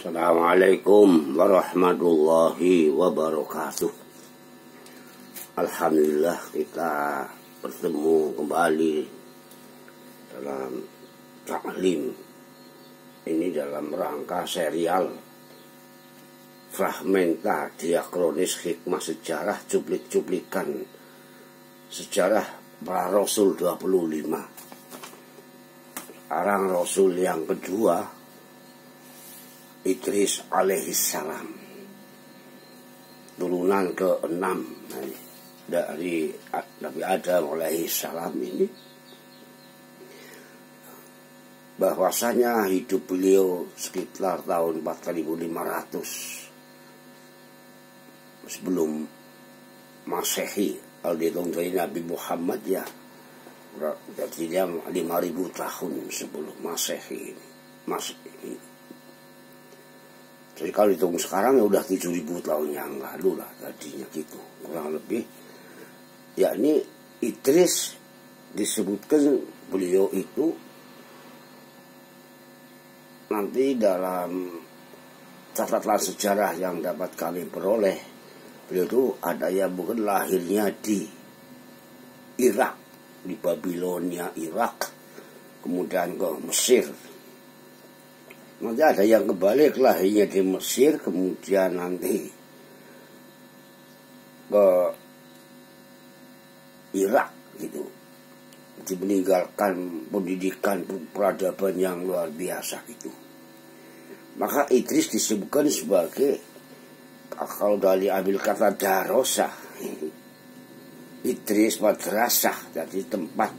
Assalamualaikum warahmatullahi wabarakatuh. Alhamdulillah kita bertemu kembali dalam taklim ini dalam rangka serial fragmenta diakronis hikmah sejarah, cuplik-cuplikan sejarah para Rasul 25. Sekarang Rasul yang kedua, Idris alaihissalam, turunan ke-6 dari Nabi Adam alaihissalam ini. Bahwasanya hidup beliau sekitar tahun 4500 sebelum Masehi, kalau dihitung dari Nabi Muhammad ya, jadi 5000 tahun sebelum Masehi ini. Jadi kalau dihitung sekarang ya udah 7000 tahun yang lalu lah tadinya gitu, kurang lebih. Ya ini Idris disebutkan beliau itu nanti dalam catatan sejarah yang dapat kami peroleh, beliau itu ada yang bukan lahirnya di Irak, di Babilonia Irak, kemudian ke Mesir. Nanti ada yang kebalik, lahirnya di Mesir, kemudian nanti ke Irak gitu. Meninggalkan pendidikan peradaban yang luar biasa gitu. Maka Idris disebutkan sebagai, kalau dari ambil kata darosah, Idris madrasah, jadi tempat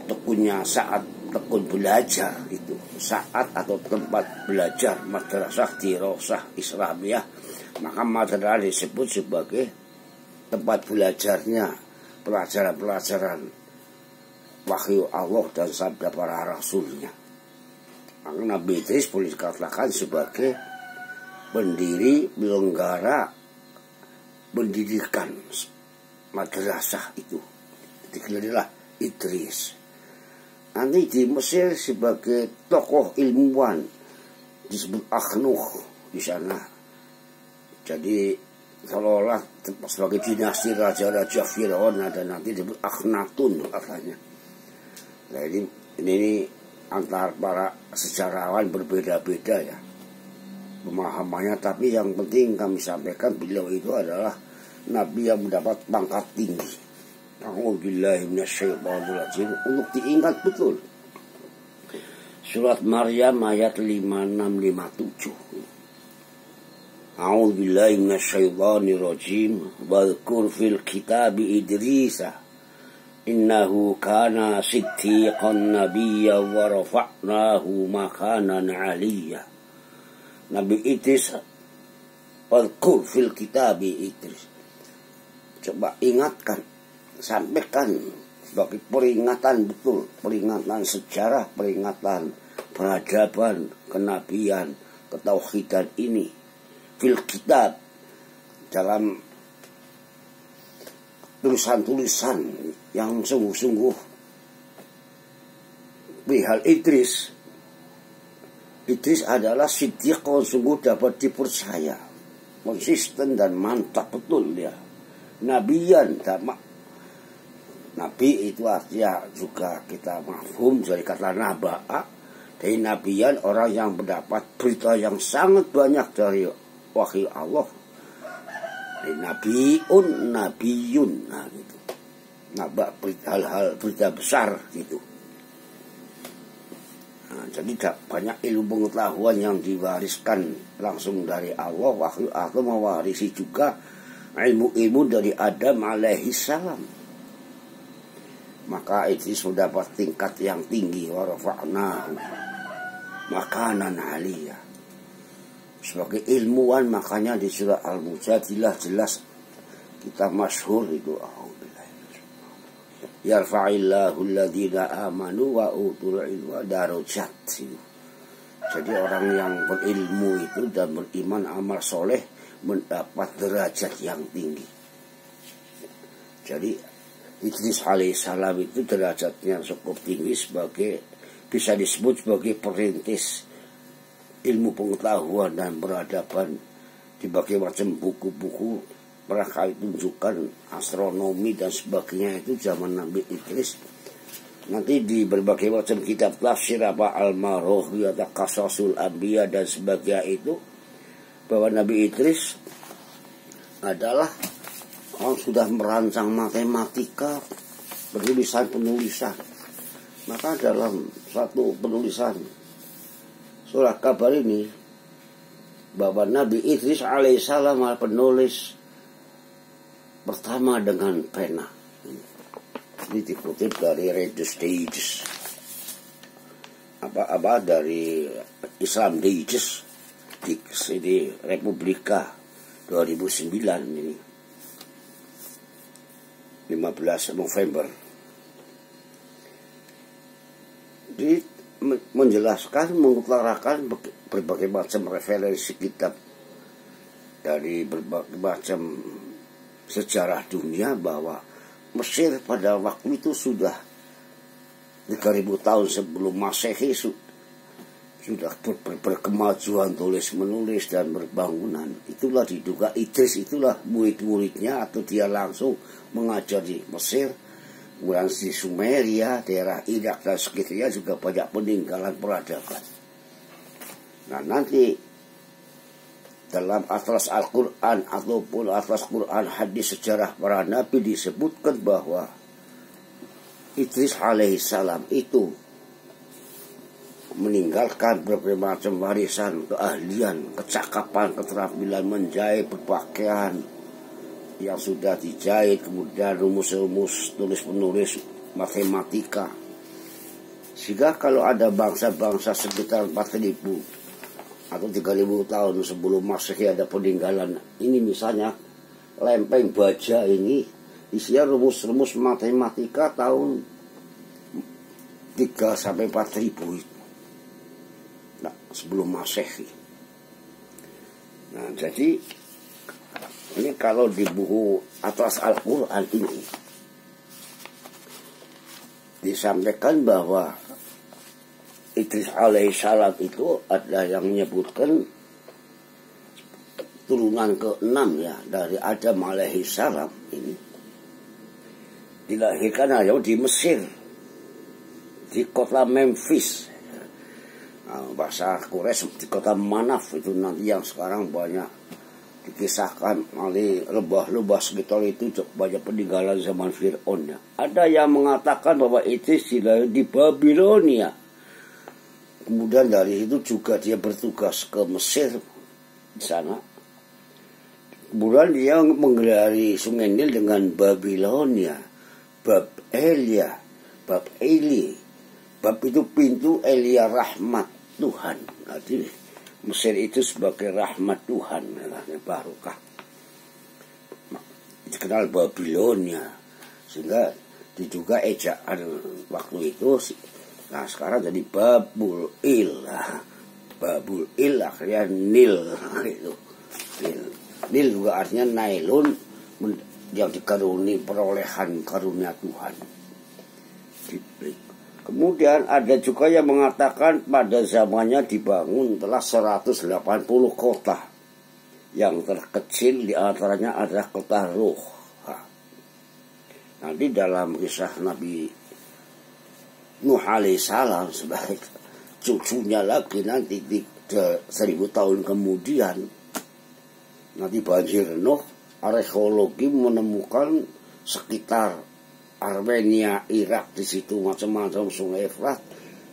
tekunnya saat tekun belajar itu, saat atau tempat belajar madrasah dirosah Islamiyah. Maka madrasah disebut sebagai tempat belajarnya pelajaran-pelajaran wahyu Allah dan sabda para rasulnya. Maka Nabi Idris boleh dikatakan sebagai pendiri penyelenggara pendidikan madrasah itu, digelarilah Idris. Nanti di Mesir sebagai tokoh ilmuwan disebut Akhnuh di sana. Jadi seolah-olah sebagai dinasti raja-raja Firaun, ada nanti disebut Akhnatun katanya. Nah ini antar para sejarawan berbeda-beda ya pemahamannya, tapi yang penting kami sampaikan beliau itu adalah nabi yang mendapat pangkat tinggi. A'udzubillahi minasyaitonirrajim, untuk diingat betul. Surat Maryam ayat 5657. A'udzubillahi minasyaitonirrajim. Wadhkur fil kitabi Idrisa innahu kana siddiqan nabiyya wa rafa'nahu makanan 'aliyya. Nabi Idris, wadhkur fil kitabi Idris. Coba ingatkan, sampaikan sebagai peringatan betul, peringatan sejarah, peringatan peradaban, kenabian, ketauhidan ini fil kitab, dalam tulisan-tulisan yang sungguh-sungguh perihal Idris. Idris adalah siddiqon, sungguh dapat dipercaya, konsisten dan mantap betul dia. Nabiyan, Nabi itu artinya juga kita mafhum dari kata naba'a. Dari nabiyan, orang yang mendapat berita yang sangat banyak dari wahyu Allah. Dari nabiyun, nah gitu. Naba, hal-hal berita besar gitu. Nah, jadi banyak ilmu pengetahuan yang diwariskan langsung dari Allah. Wahyu Allah mewarisi juga ilmu-ilmu dari Adam alaihissalam. Maka Idris mendapat tingkat yang tinggi, wa rafa'nahu makanan 'aliyya. Sebagai ilmuwan, makanya di surah Al-Mujadilah jelas kita masyhur itu, yarfa'illahu alladhina amanu wa utul ilma darajat. Jadi orang yang berilmu itu dan beriman amal soleh mendapat derajat yang tinggi. Jadi Idris alaihissalam itu derajatnya cukup tinggi, sebagai bisa disebut sebagai perintis ilmu pengetahuan dan peradaban di berbagai macam buku-buku mereka tunjukkan astronomi dan sebagainya itu zaman Nabi Idris. Nanti di berbagai macam kitab tafsir apa Al-Marughi atau Qasasul Anbiya dan sebagainya itu bahwa Nabi Idris adalah orang sudah merancang matematika, penulisan. Maka dalam satu penulisan surah kabar ini bahwa Nabi Idris alaihissalam penulis pertama dengan pena. Ini dikutip dari Reader's Digest. Apa dari Islam Digest di Republika 2009 ini 15 November. Jadi menjelaskan, mengutarakan berbagai macam referensi kitab dari berbagai macam sejarah dunia bahwa Mesir pada waktu itu sudah 3000 tahun sebelum Masehi sudah berkemajuan tulis menulis dan berbangunan. Itulah diduga Idris itulah murid-muridnya atau dia langsung mengajar di Mesir. Kemudian di Sumeria, daerah Irak dan sekitarnya juga banyak peninggalan peradaban. Nah nanti dalam Atlas Al-Quran ataupun Atlas Quran Hadis Sejarah Para Nabi disebutkan bahwa Idris alaihissalam itu meninggalkan berbagai macam warisan, keahlian, kecakapan, keterampilan menjahit berpakaian yang sudah dijahit, kemudian rumus-rumus tulis-menulis matematika. Sehingga kalau ada bangsa-bangsa sekitar 4.000 atau 3.000 tahun sebelum Masehi ada peninggalan ini, misalnya lempeng baja ini isinya rumus-rumus matematika tahun 3 sampai 4.000 itu. Nah, sebelum Masehi. Nah, jadi ini kalau di buku Atlas Al-Quran ini disampaikan bahwa Idris alaihissalam itu ada yang menyebutkan turunan ke-6 ya dari Adam alaihissalam ini dilahirkan hanya di Mesir, di kota Memphis. Nah, bahasa Quraisy di kota Manaf itu nanti yang sekarang banyak dikisahkan oleh lebah-lebah sekitar itu banyak peninggalan zaman Fir'aun. Ada yang mengatakan bahwa itu dilahirkan di Babilonia. Kemudian dari itu juga dia bertugas ke Mesir di sana. Kemudian dia menggelari Sungai Nil dengan Babilonia, Bab Elia, Bab Eli. Bab itu pintu, Elia rahmat Tuhan. Jadi Mesir itu sebagai rahmat Tuhan, barokah. Dikenal Babilonia, sehingga diduga ejaan waktu itu. Nah sekarang jadi Babul Il, Babul Il akhirnya Nil itu. Nil juga artinya nailun yang dikaruni perolehan karunia Tuhan. Kemudian ada juga yang mengatakan pada zamannya dibangun telah 180 kota. Yang terkecil diantaranya adalah kota Ruh. Nanti dalam kisah Nabi Nuh alaihissalam sebagai cucunya lagi nanti di 1000 tahun kemudian nanti banjir Nuh, arkeologi menemukan sekitar Armenia, Irak di situ macam-macam sungai Efrat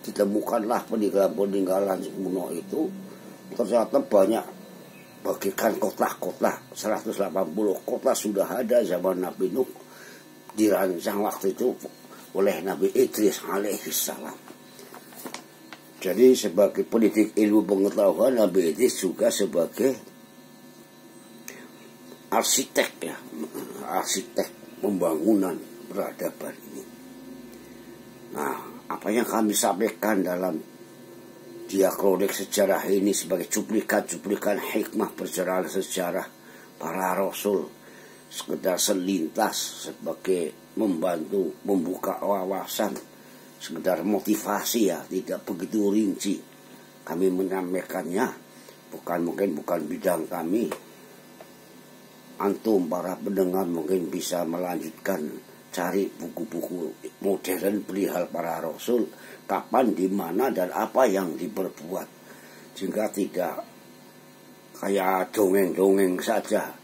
ditemukanlah peninggalan-peninggalan kuno itu. Ternyata banyak bagikan kota-kota, 180 kota sudah ada zaman Nabi Nuh dirancang waktu itu oleh Nabi Idris alaihissalam. Jadi sebagai pendidik ilmu pengetahuan, Nabi Idris juga sebagai arsitek ya, arsitek pembangunan peradaban ini. Nah, apa yang kami sampaikan dalam diakronik sejarah ini sebagai cuplikan-cuplikan hikmah perjalanan sejarah para rasul, sekedar selintas sebagai membantu membuka wawasan, sekedar motivasi ya, tidak begitu rinci. kami menyampaikannya, mungkin bukan bidang kami. Antum para pendengar mungkin bisa melanjutkan, cari buku-buku modern perihal para rasul, kapan, di mana, dan apa yang diperbuat, sehingga tidak kayak dongeng-dongeng saja.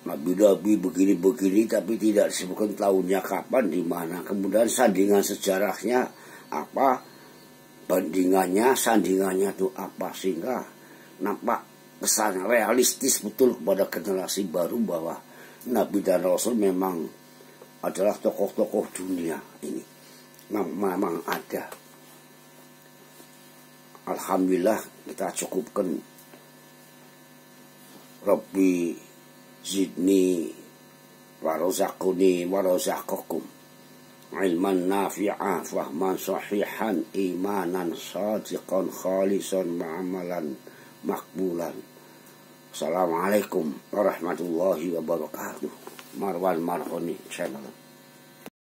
Nabi-nabi begini-begini tapi tidak disebutkan tahunnya kapan, di mana, kemudian sandingan sejarahnya apa, bandingannya, sandingannya itu apa, sehingga nampak kesan realistis betul kepada generasi baru bahwa Nabi dan Rasul memang adalah tokoh-tokoh dunia ini, memang ada. Alhamdulillah kita cukupkan. Rabbi zidni warazaqni warazaqakum ilman nafi'a fahman sahihan imanan sadiqan khalisan ma'amalan makbulan. Assalamualaikum warahmatullahi wabarakatuh. Marwan Marhoni Channel.